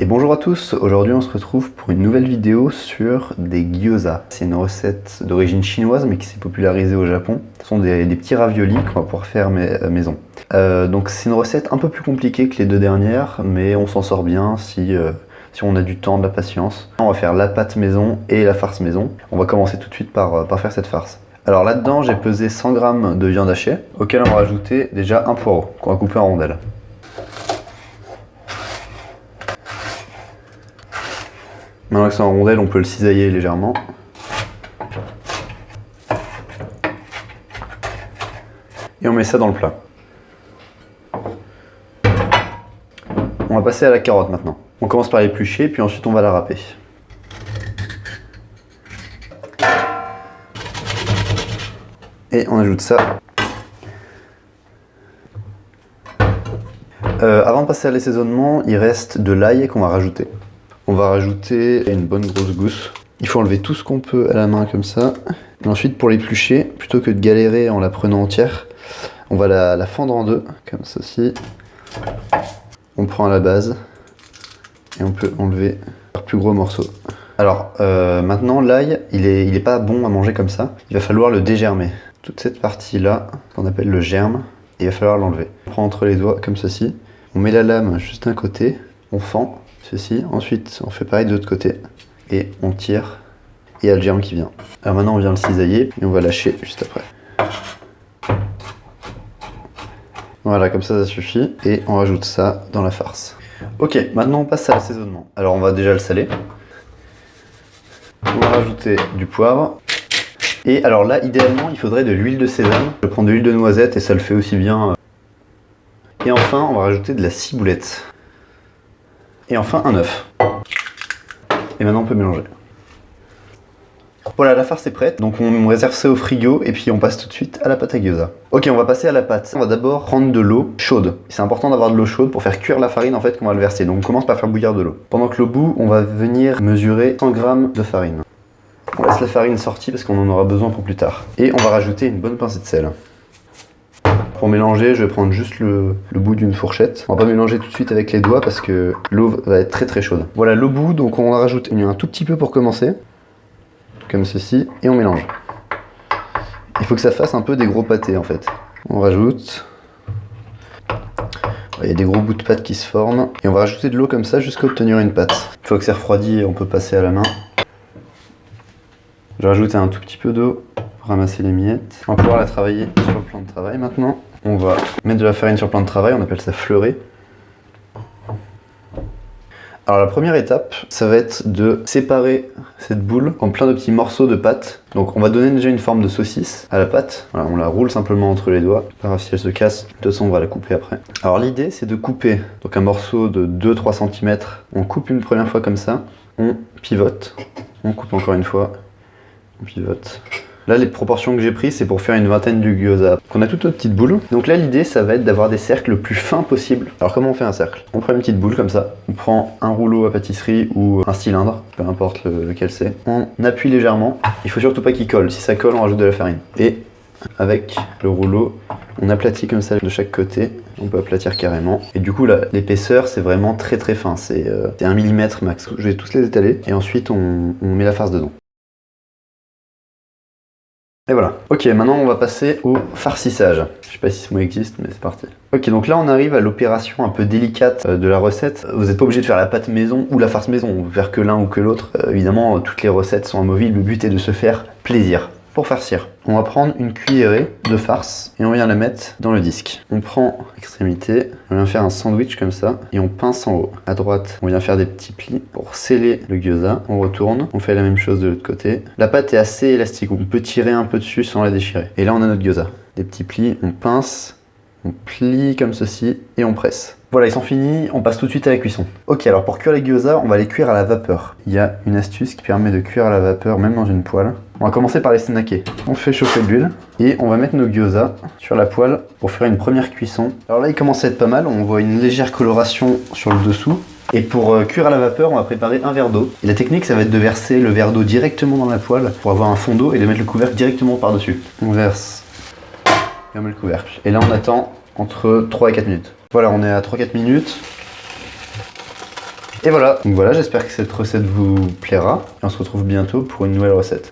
bonjour à tous, aujourd'hui on se retrouve pour une nouvelle vidéo sur des gyoza. C'est une recette d'origine chinoise mais qui s'est popularisée au Japon. Ce sont des petits raviolis qu'on va pouvoir faire maison. Donc c'est une recette un peu plus compliquée que les deux dernières, mais on s'en sort bien si on a du temps, de la patience. On va faire la pâte maison et la farce maison. On va commencer tout de suite par faire cette farce. Alors là-dedans j'ai pesé 100 g de viande hachée, auquel on va rajouter déjà un poireau qu'on va couper en rondelles. Maintenant que c'est en rondelles, on peut le cisailler légèrement. Et on met ça dans le plat. On va passer à la carotte maintenant. On commence par l'éplucher, puis ensuite on va la râper. Et on ajoute ça. Avant de passer à l'assaisonnement, il reste de l'ail qu'on va rajouter. On va rajouter une bonne grosse gousse. Il faut enlever tout ce qu'on peut à la main comme ça. Et ensuite pour l'éplucher, plutôt que de galérer en la prenant entière, on va la fendre en deux, comme ceci. On prend à la base et on peut enlever par plus gros morceaux. Alors maintenant l'ail, il est pas bon à manger comme ça. Il va falloir le dégermer. Toute cette partie là, qu'on appelle le germe, il va falloir l'enlever. On prend entre les doigts comme ceci. On met la lame juste d'un côté, on fend. Ceci, ensuite on fait pareil de l'autre côté et on tire et il y a le germe qui vient. Alors maintenant on vient le cisailler et on va lâcher juste après. Voilà, comme ça suffit et on rajoute ça dans la farce. Ok, maintenant on passe à l'assaisonnement. Alors on va déjà le saler. On va rajouter du poivre. Et alors là idéalement il faudrait de l'huile de sésame. Je prends de l'huile de noisette et ça le fait aussi bien. Et enfin on va rajouter de la ciboulette. Et enfin un œuf. Et maintenant on peut mélanger. Voilà, la farce est prête, donc on réserve ça au frigo et puis on passe tout de suite à la pâte à gyoza. Ok, on va passer à la pâte. On va d'abord prendre de l'eau chaude. C'est important d'avoir de l'eau chaude pour faire cuire la farine en fait qu'on va le verser. Donc on commence par faire bouillir de l'eau. Pendant que l'eau bout, on va venir mesurer 100 g de farine. On laisse la farine sortie parce qu'on en aura besoin pour plus tard. Et on va rajouter une bonne pincée de sel. Pour mélanger, je vais prendre juste le bout d'une fourchette. On va pas mélanger tout de suite avec les doigts parce que l'eau va être très très chaude. Voilà l'eau bout, donc on en rajoute un tout petit peu pour commencer. Comme ceci, et on mélange. Il faut que ça fasse un peu des gros pâtés en fait. On rajoute. Il y a des gros bouts de pâte qui se forment. Et on va rajouter de l'eau comme ça jusqu'à obtenir une pâte. Une fois que c'est refroidi, on peut passer à la main. Je rajoute un tout petit peu d'eau. Ramasser les miettes. On va pouvoir la travailler sur le plan de travail maintenant. On va mettre de la farine sur le plan de travail, on appelle ça fleurer. Alors la première étape, ça va être de séparer cette boule en plein de petits morceaux de pâte. Donc on va donner déjà une forme de saucisse à la pâte. Voilà, on la roule simplement entre les doigts. Pas grave si elle se casse, de toute façon on va la couper après. Alors l'idée c'est de couper donc un morceau de 2-3 cm. On coupe une première fois comme ça, on pivote, on coupe encore une fois, on pivote. Là, les proportions que j'ai prises, c'est pour faire une vingtaine de gyoza. On a toutes nos petites boules. Donc là, l'idée, ça va être d'avoir des cercles le plus fins possible. Alors comment on fait un cercle? On prend une petite boule comme ça. On prend un rouleau à pâtisserie ou un cylindre, peu importe lequel c'est. On appuie légèrement. Il faut surtout pas qu'il colle. Si ça colle, on rajoute de la farine. Et avec le rouleau, on aplatit comme ça de chaque côté. On peut aplatir carrément. Et du coup, l'épaisseur, c'est vraiment très très fin. C'est 1 mm max. Je vais tous les étaler. Et ensuite, on met la farce dedans. Et voilà. Ok, maintenant on va passer au farcissage. Je sais pas si ce mot existe, mais c'est parti. Ok, donc là on arrive à l'opération un peu délicate de la recette. Vous n'êtes pas obligé de faire la pâte maison ou la farce maison. On peut faire que l'un ou que l'autre. Évidemment, toutes les recettes sont amovibles. Le but est de se faire plaisir. Pour farcir, on va prendre une cuillerée de farce et on vient la mettre dans le disque. On prend l'extrémité, on vient faire un sandwich comme ça et on pince en haut. À droite, on vient faire des petits plis pour sceller le gyoza. On retourne, on fait la même chose de l'autre côté. La pâte est assez élastique, on peut tirer un peu dessus sans la déchirer. Et là, on a notre gyoza. Des petits plis, on pince, on plie comme ceci et on presse. Voilà, ils sont finis, on passe tout de suite à la cuisson. Ok, alors pour cuire les gyoza, on va les cuire à la vapeur. Il y a une astuce qui permet de cuire à la vapeur, même dans une poêle. On va commencer par les snacker. On fait chauffer de l'huile et on va mettre nos gyoza sur la poêle pour faire une première cuisson. Alors là, il commence à être pas mal, on voit une légère coloration sur le dessous. Et pour cuire à la vapeur, on va préparer un verre d'eau. Et la technique, ça va être de verser le verre d'eau directement dans la poêle pour avoir un fond d'eau et de mettre le couvercle directement par-dessus. On verse, on met le couvercle. Et là, on attend entre 3 et 4 minutes. Voilà, on est à 3-4 minutes. Et voilà, donc voilà, j'espère que cette recette vous plaira. Et on se retrouve bientôt pour une nouvelle recette.